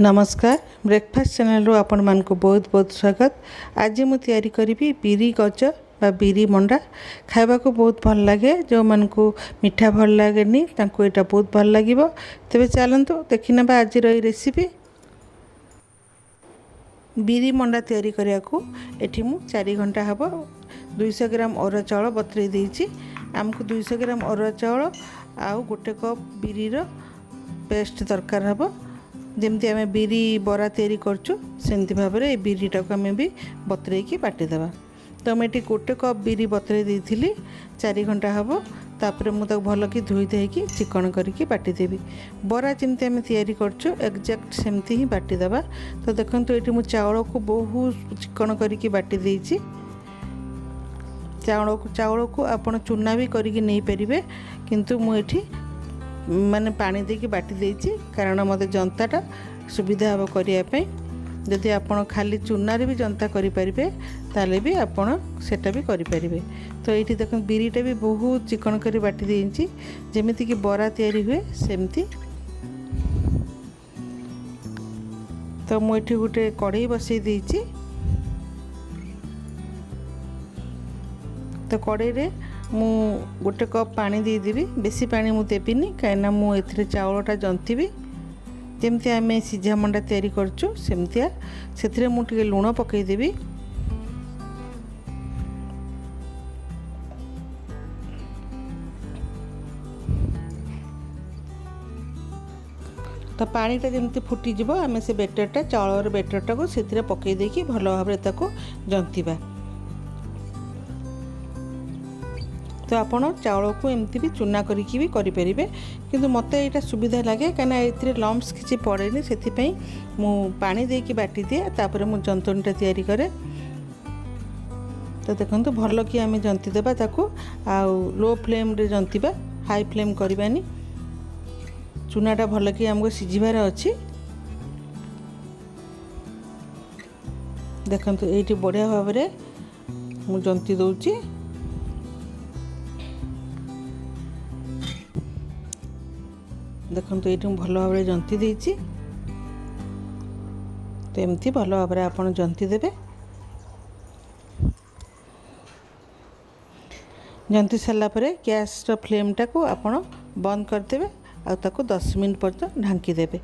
नमस्कार breakfast channel आपण मानक बहुत बहुत स्वागत। आज मु तैयारी करी बिरी गज बा बिरी मंडा खाइबा को बहुत भल लगे। जो मन को मीठा भल लगे तांको एटा बहुत भल लागिबो। तेबे चलंतु देखि नेबा आज रही रेसिपी। बिरी मंडा तैयारी करिया को एठी मु 4 घंटा हबो 200 ग्राम अरुआ चाउल बतरे देइछि। हमको 200 ग्राम अरुआ चाउल आउ गोटे कप बिरी रो पेस्ट दरकार हबो। जमती आम बिरी बरा तैयारी करचु सेमती भाव में बिरीटा को आम भी बतरे की बाटीदेवा। तो आम ये गोटे कप बिरी बतरे देती 4 घंटा हम। तापर मुझे भल कि धोई देकी चिकन करके बाटीदेवी। बरा जमती आम तैयारी करचु एक्जाक्ट सेमती ही बाटीदेवा। तो देखो ये मुझे चाउल को बहुत चिकन करके बाटी देइछि। चाउल को आपण चूना भी करके नहीं पारे, किंतु मुझे माने पानी देकी बाटी देइछि कारण मते जंताटा सुविधा हम करने। जदि आपण खाली चूना भी जंता करि परिबे ताले भी आपण सेटा भी करि परिबे। तो ये देखो बिरीटा भी बहुत चिकन करी बाटी देइछि जेमिति कि बरा तैयारी हुए सेमती। तो मुझे गोटे कढ़ई बसई देइछि। तो कढ़ई रे मु गोटे कप पानी देदेवी। बेसी पानी मु देविनी कहीं मु एथिरे चाउलटा जंतीबी जमती आम सीझा मंडा तैयारी करचु सेमतिया। से मुझे लुण पकईदेवी। तो पानीटा जमती फुटीज आम से बेटरटा चाउलर बेटरटा को से पकई देकी भल भाव ताको जंतीबा। तो आपण चाउल को एमती भी चूना करके भी करें, किंतु मत यहाँ सुविधा लगे कहीं ये लम्स किसी पड़ेनि से मु पानी देकी बाटी दिए तापर मु जंतुणीटा तैयारी करे। तो देखो भल कि आम जंती देबा ताकू आउ लो फ्लेम रे जंतीबा, हाई फ्लेम करबानी। चूनाटा भल कि आमको सिझिबार अच्छी। देखो ये बढ़िया भाव में मु जंती दौची। देखो ये भल भाव में जंती देइछि। तो एमती भल भाव में आपन जंती देबे। जंती सारा पर गैस रो फ्लेमटा को आपन बंद कर देबे आ ताको 10 मिनट पर्यंत ढांकी देबे।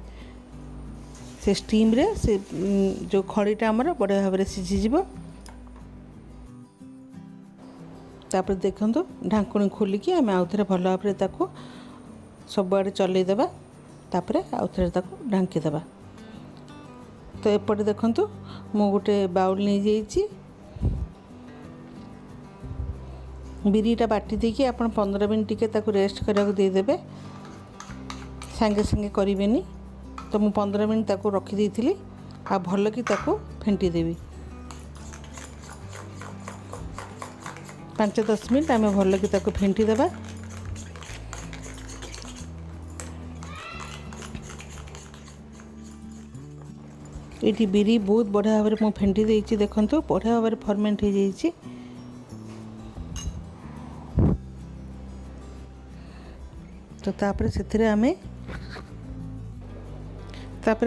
से स्टीम रे से जो खड़ीटा हमर बढ़िया भाव में सिझी जिवो। तापर देखंतु ढांकुणी खोलिकी आम आउ थे भल भाव में ताको सब आड़े चलई देबा। तापर आउ थे ताको ढांकी देबा। तो एपटे देखंतु मु गोटे बाउल नहीं जाइछि। बिरीटा बाटी देकी आपण 15 मिनट टिके ताको रेस्ट करा को दे देबे, संगे संगे करिवेनी। तो मु 15 मिनट ताको रखी देइथिली आ भल कि ताको फेंटी देबी। 5-10 मिनट आम भल कि ताको फेंटी देबा। ये बिरी बहुत बढ़िया भाव में मुझे फेंटी देइछि। देखंतु बढ़िया भाव में फर्मेंट हो जाइछि। तो तापर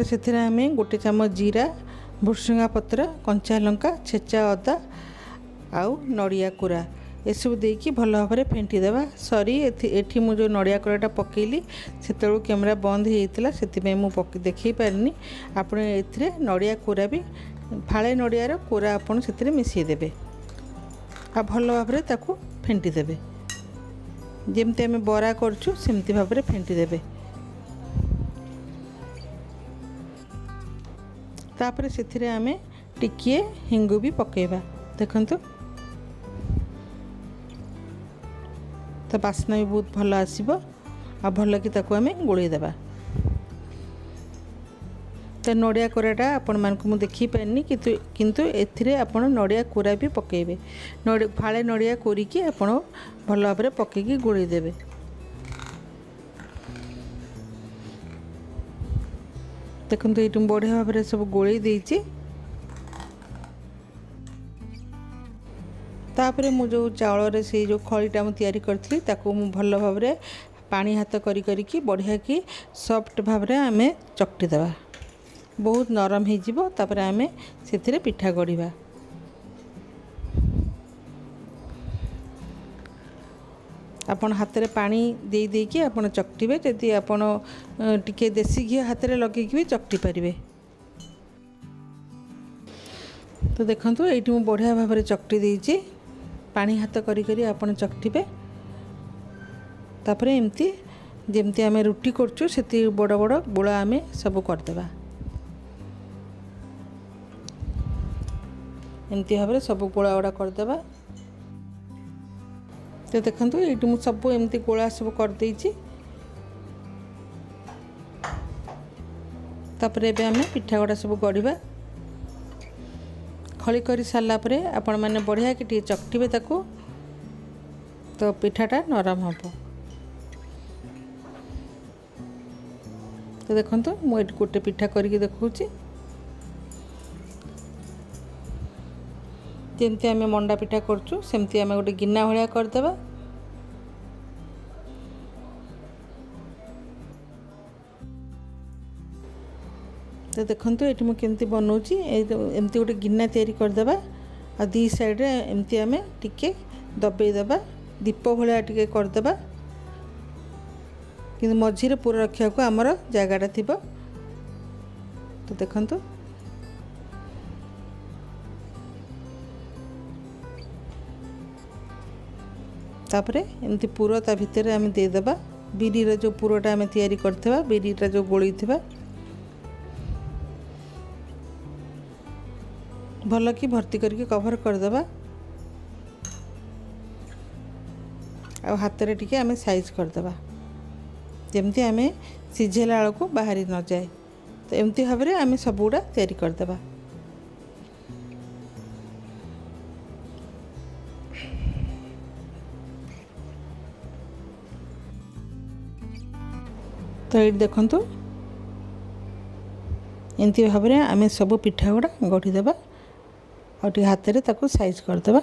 से आमे गोटे चामच जीरा, भुसुंगा पत्र, कंचा लंका, छेचा अदा आउ नड़िया कोरा एसबू देकी भल भाव में फेंटी देवा। सॉरी एठी मु जो नड़िया कोराटा पकेली से कैमेरा बंद होता से मुझे देखई पारिनी। आपण ए नड़िया कोरा भी फाड़े नड़ियार कोरा आपन से मिसईदेवे आ भल भाव में ताकू फेंटी देवे। जमती आम बरा करचु सेमती भाव में फेंटी देवे। तापर से आम टिकिए हिंगु भी पकेबा। देखंतु तो बास्ना भी बहुत भल आसीबो आ भल कि ताको आमे गोळई देबा। तो नड़िया कोराटा आपण मानकु मु देखि पारनी, किंतु एथिरे आपण नड़िया कोरा भी पकेबे। फाळे नड़िया कोरिकी आपण भल भाव में पकेकी गोळई देबे। देखंतु ये बढ़िया भाव में सब गोळई देइछि। तापर मु जो चाउल से जो खड़ीटा मु तैयारी करथली ताको मु भल भाव में पानी हाथ करी बढ़िया कि सॉफ्ट भाव में आमे चकटी देबा। बहुत नरम हो तापर आमे से पिठा गढ़ा। आपण हाथ में पानी दे देकी आपण चकटिबे। जदि आपण टिके देसी घी हाथ में लगे भी चकटी पारे। तो देखंतु एठी मु बढ़िया भाव में चकटी देइछि। पानी हाथ करी करी आपण चकटिबे। तापर एमती जेमती आमे रुटी करछु सेती बड़ बड़ गोला आमे सब करदेबा। एमती भाव में सब गोला गोड़ा करदेबा। तो देखंतु एठी मु सब एमती गोला सब कर देइछि। तापर एबे आमे पिठा गोड़ा सब गढ़िबा। खली कर सारा पर आपण मैंने बढ़िया कि चकटिबे ताकू, तो पिठाटा नरम हम। तो देखंतु मु गोटे पिठा करके देखौछि। जेमती आमे मंडा पिठा करछु सेमती आमे गोटे गिन्ना भलिया करदेबा। तो देखंतु एठी मु केमती बनौछि। एमती गोटे गिन्ना तैयारी करदेबा। आ दी साइड रे एमती आमे टिके दबेई देबा। दीप भलिया टिके करदेबा किंतु मझी रे पूरा रखिया को हमर जगाटा थिबो। तो देखंतु तापरे एमती पूरा ता भितर आमे दे देबा। बिरी रे जो पूराटा आमे तैयारी करथबा, बिरीटा जो गोली थिबा भल कि भर्ती करके कवर करदेबा। आ हाथ रे टिके आमे साइज करदेबा जेमती आमे सिझेला आलो को बाहरी न जाए। तो एमती भाव में आमे सब गुड़ा तैयारी करदेबा। तो ये देखंतु एमती भाव में आमे सब पिठा गुड़ा गढ़ीदेबा। और हाथ में ताकू साइज करदेबा।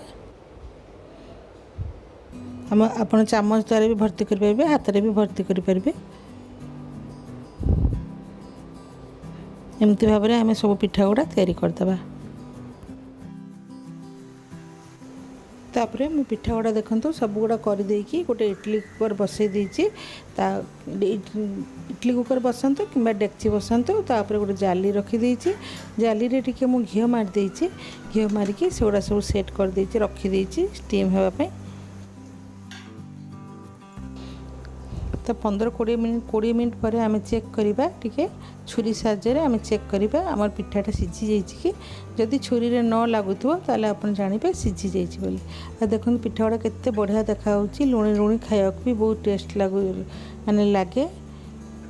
हम आपण चामच द्वारा भी भर्ती कर पारे, हाथ में भी भर्ती कर पारे। एमती भाव में आमे सब पिठा गुड़ा तैयारी करदेबा। तापरे मु पिठा गुड़ा देखंतु सब गुड़ा कर देकी गोटे इडली कुकर बसई देछि। ता इडली कुकर बसंतु किंबा डेक्ची बसंतु। तापरे गोटे जाली रखी देछि। जाली रे टिके मु घी मार देछि। घी मारिकी सेगुड़ा सब सेट कर देछि, रखी देछि स्टीम हेबा पे। तो 15-20 मिनट पर आमे चेक करिबा। टिके छुरी साहाय्य आमे चेक करिबा हमर पिठाटा सिझी जाइछि कि। जदि छुरी रे न लागुथो ताले आपण जानिबे सिझी जाइछि बोली। आ देखन पिठाटा केते बढ़िया देखा होछि। लुणी लुणी खाइବାକୁ भी बहुत टेस्ट लागु माने लागे।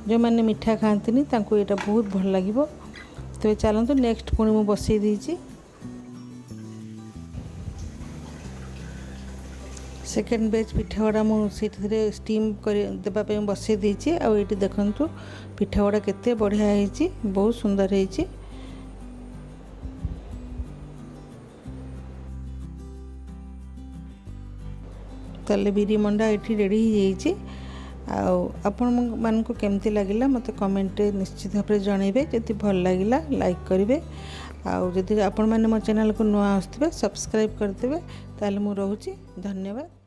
जो माने मिठा खांतिनी तांको एटा बहुत भल लागिबो। तो चलंतु नेक्स्ट पुणी मु बसई देछि। सेकेंड बेच पिठा गुड़ा मुझे स्टीम कर देवाई बसई देछि। आ ये देखंतु पिठा गुड़ा केते बढ़िया होइछि, बहुत सुंदर होइछि। ताले बिरी मंडा ये रेडी हो जाइछि। आपण मानक केमती लगिला मते कमेंट निश्चित भाव जनइबे। जदि भल लगिला लाइक करिवे। आउ जदि आपण माने मो चैनल को नुआ आसथिबे सब्सक्राइब करदेबे। ताले मु रहूछि। धन्यवाद।